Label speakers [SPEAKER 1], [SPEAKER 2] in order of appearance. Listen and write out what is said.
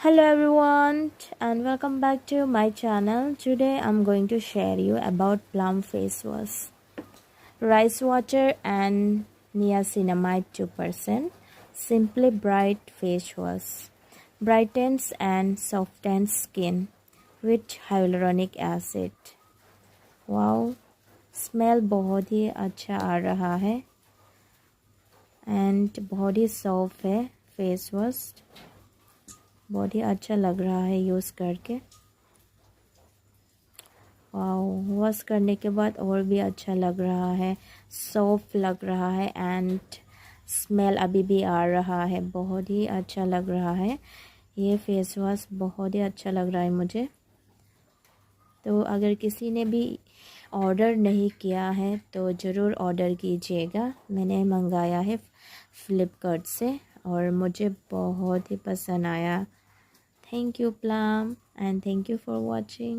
[SPEAKER 1] Hello everyone and welcome back to my channel. Today I'm going to share you about Plum face wash. Rice water and niacinamide 2%. Simply bright face wash. Brightens and softens skin with hyaluronic acid. Wow, smell बहुत ही अच्छा आ रहा है and बहुत ही soft है face wash. बहुत ही अच्छा लग रहा है यूज़ करके. वाओ, वॉश करने के बाद और भी अच्छा लग रहा है, सॉफ्ट लग रहा है एंड स्मेल अभी भी आ रहा है. बहुत ही अच्छा लग रहा है. ये फेस वॉश बहुत ही अच्छा लग रहा है मुझे. तो अगर किसी ने भी ऑर्डर नहीं किया है तो ज़रूर ऑर्डर कीजिएगा. मैंने मंगाया है फ्लिपकार्ट से और मुझे बहुत ही पसंद आया. Thank you, Plum, and thank you for watching.